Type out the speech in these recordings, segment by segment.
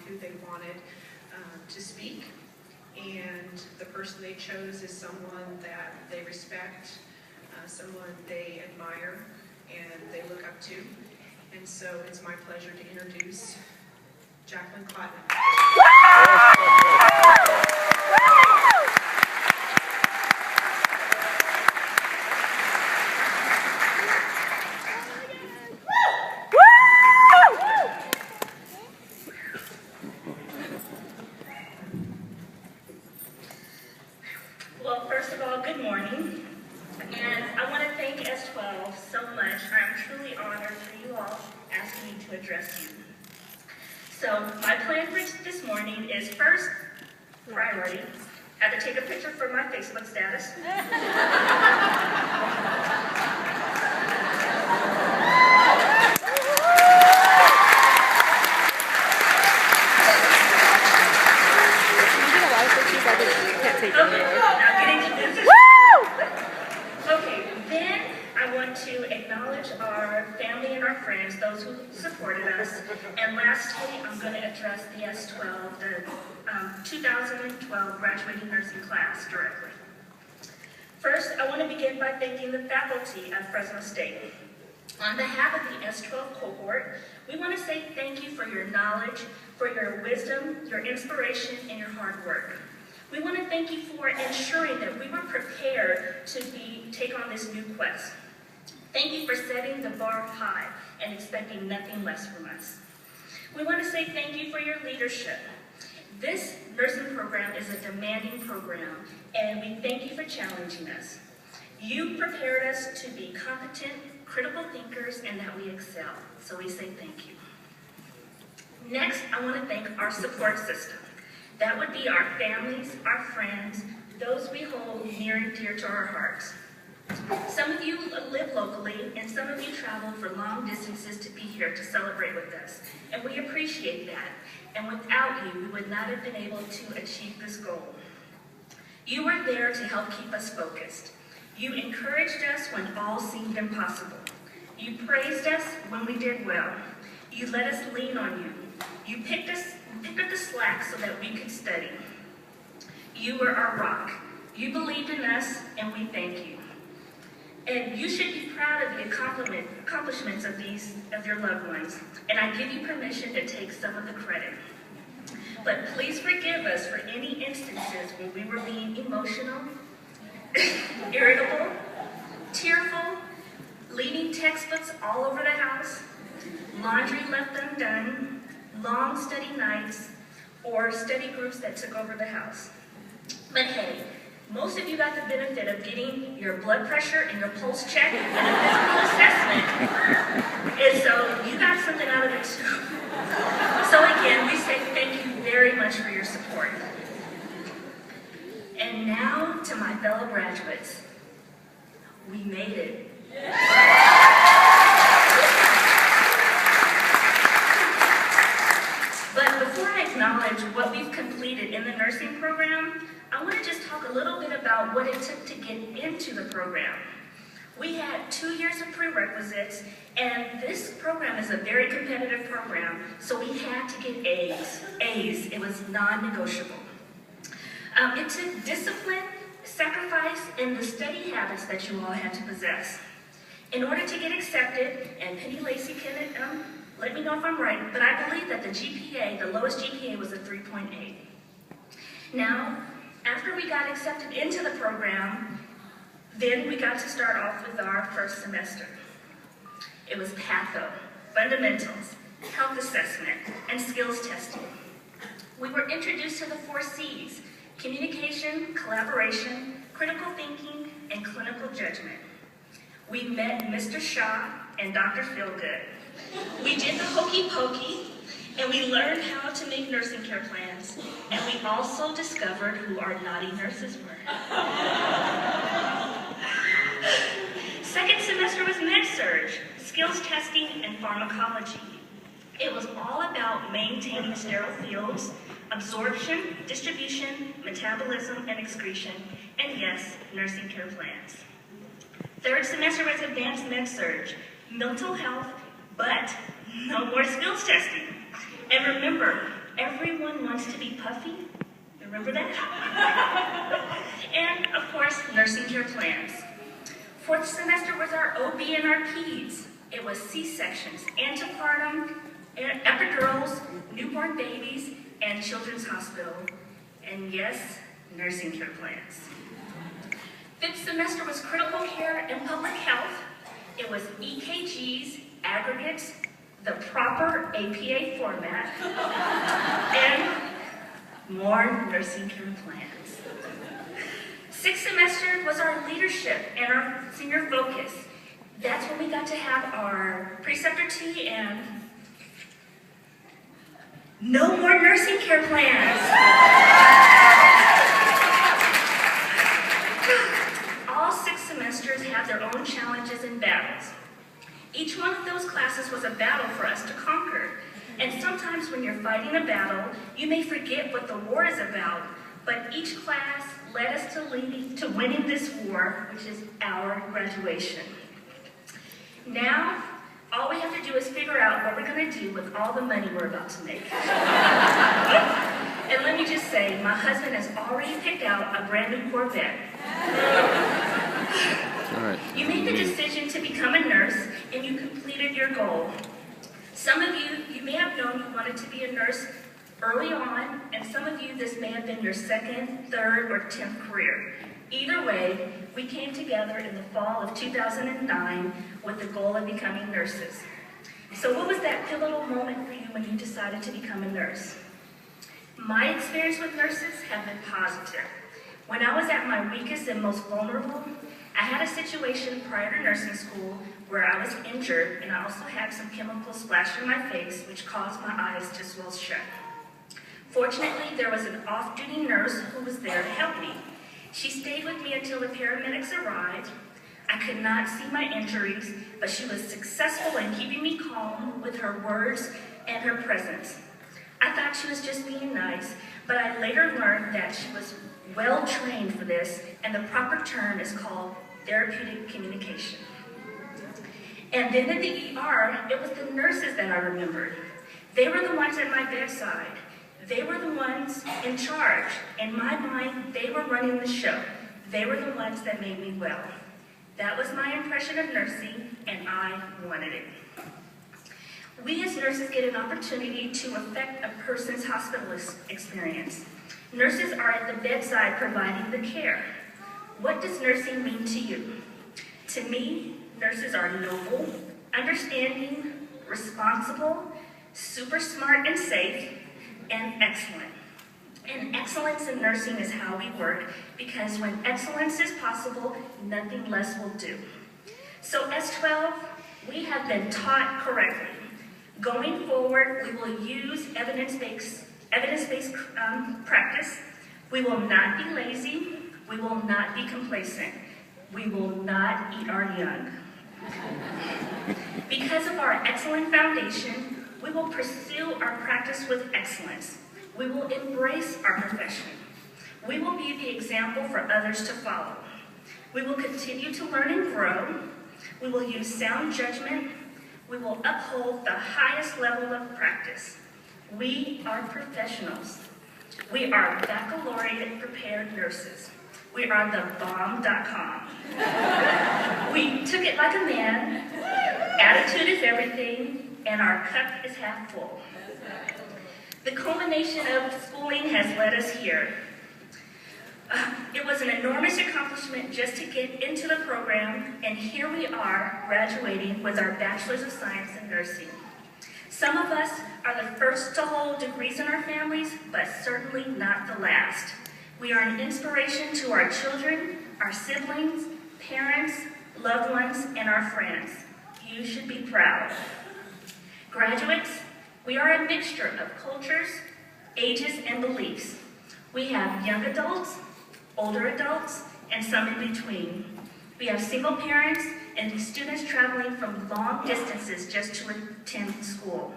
who they wanted to speak. And the person they chose is someone that they respect, someone they admire, and they look up to. And so it's my pleasure to introduce Jacqueline Cotton. Well, first of all, good morning. And I want to thank S12 so much. I'm truly honored for you all asking me to address you. So my plan for this morning is first, priority. I had to take a picture for my Facebook status. Our family and our friends, those who supported us. And lastly, I'm going to address the S12, the 2012 graduating nursing class directly. First, I want to begin by thanking the faculty at Fresno State. On behalf of the S12 cohort, we want to say thank you for your knowledge, for your wisdom, your inspiration, and your hard work. We want to thank you for ensuring that we were prepared to take on this new quest. Thank you for setting the bar high and expecting nothing less from us. We want to say thank you for your leadership. This nursing program is a demanding program, and we thank you for challenging us. You prepared us to be competent, critical thinkers, and that we excel, so we say thank you. Next, I want to thank our support system. That would be our families, our friends, those we hold near and dear to our hearts. Some of you live locally, and some of you travel for long distances to be here to celebrate with us, and we appreciate that. And without you, we would not have been able to achieve this goal. You were there to help keep us focused. You encouraged us when all seemed impossible. You praised us when we did well. You let us lean on you. You picked up the slack so that we could study. You were our rock. You believed in us, and we thank you. And you should be proud of the accomplishments of your loved ones. And I give you permission to take some of the credit. But please forgive us for any instances when we were being emotional, irritable, tearful, leaving textbooks all over the house, laundry left undone, long study nights, or study groups that took over the house. But hey, most of you got the benefit of getting your blood pressure and your pulse checked and a physical assessment. And so you got something out of it too. So again, we say thank you very much for your support. And now to my fellow graduates. We made it. But before I acknowledge what we've completed in the nursing program, I want to just talk a little bit about what it took to get into the program. We had 2 years of prerequisites, and this program is a very competitive program, so we had to get A's. A's, it was non-negotiable. It took discipline, sacrifice, and the study habits that you all had to possess. In order to get accepted, and Penny Lacey can let me know if I'm right, but I believe that the GPA, the lowest GPA was a 3.8. Now, after we got accepted into the program, then we got to start off with our first semester. It was patho, fundamentals, health assessment, and skills testing. We were introduced to the 4 C's: communication, collaboration, critical thinking, and clinical judgment. We met Mr. Shaw and Dr. Feelgood. We did the hokey pokey, and we learned how to make nursing care plans, and we also discovered who our naughty nurses were. Second semester was med-surg, skills testing, and pharmacology. It was all about maintaining sterile fields, absorption, distribution, metabolism, and excretion, and yes, nursing care plans. Third semester was advanced med-surg, mental health, but no more skills testing. And remember, Everyone wants to be puffy. Remember that? And, of course, nursing care plans. Fourth semester was our OB and our peds. It was C-sections, antepartum, epidurals, newborn babies, and children's hospital. And yes, nursing care plans. Fifth semester was critical care and public health. It was EKGs, aggregates, the proper APA format, and more nursing care plans. Sixth semester was our leadership and our senior focus. That's when we got to have our preceptor tea and no more nursing care plans. All 6 semesters have their own challenges and battles. Each one of those classes was a battle for us to conquer. And sometimes when you're fighting a battle, you may forget what the war is about, but each class led us to winning this war, which is our graduation. Now, all we have to do is figure out what we're going to do with all the money we're about to make. And let me just say, my husband has already picked out a brand new Corvette. All right. You made the decision to become a nurse, and you completed your goal. Some of you may have known you wanted to be a nurse early on, and some of you, this may have been your 2nd, 3rd, or 10th career. Either way, we came together in the fall of 2009 with the goal of becoming nurses. So what was that pivotal moment for you when you decided to become a nurse? My experience with nurses have been positive. When I was at my weakest and most vulnerable, I had a situation prior to nursing school where I was injured and I also had some chemicals splash in my face which caused my eyes to swell shut. Fortunately, there was an off-duty nurse who was there to help me. She stayed with me until the paramedics arrived. I could not see my injuries, but she was successful in keeping me calm with her words and her presence. I thought she was just being nice, but I later learned that she was well trained for this, and the proper term is called therapeutic communication. And then in the ER, it was the nurses that I remembered. They were the ones at my bedside. They were the ones in charge. In my mind, they were running the show. They were the ones that made me well. That was my impression of nursing, and I wanted it. We as nurses get an opportunity to affect a person's hospital experience. Nurses are at the bedside providing the care. What does nursing mean to you? To me, nurses are noble, understanding, responsible, super smart and safe, and excellent. And excellence in nursing is how we work, because when excellence is possible, nothing less will do. So S12, we have been taught correctly. Going forward, we will use evidence-based practice. We will not be lazy. We will not be complacent. We will not eat our young. Because of our excellent foundation, we will pursue our practice with excellence. We will embrace our profession. We will be the example for others to follow. We will continue to learn and grow. We will use sound judgment. We will uphold the highest level of practice. We are professionals. We are baccalaureate prepared nurses. We are the bomb.com. We took it like a man. Attitude is everything, and our cup is half full. The culmination of schooling has led us here. It was an enormous accomplishment just to get into the program, and here we are graduating with our Bachelor's of Science in Nursing. Some of us are the first to hold degrees in our families, but certainly not the last. We are an inspiration to our children, our siblings, parents, loved ones, and our friends. You should be proud. Graduates, we are a mixture of cultures, ages, and beliefs. We have young adults, older adults, and some in between. We have single parents and students traveling from long distances just to attend school.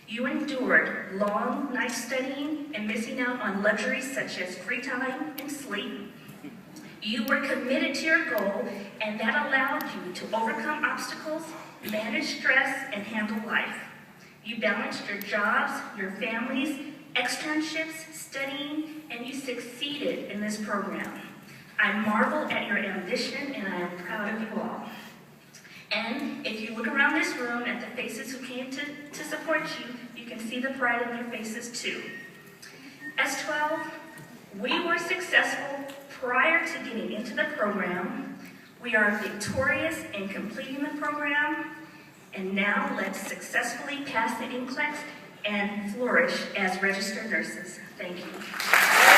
You endured long nights studying and missing out on luxuries such as free time and sleep. You were committed to your goal, and that allowed you to overcome obstacles, manage stress, and handle life. You balanced your jobs, your families, externships, studying, and you succeeded in this program. I marvel at your ambition, and I am proud of you all. And if you look around this room at the faces who came to support you, you can see the pride in their faces too. S12, we were successful prior to getting into the program. We are victorious in completing the program. And now let's successfully pass the NCLEX and flourish as registered nurses. Thank you.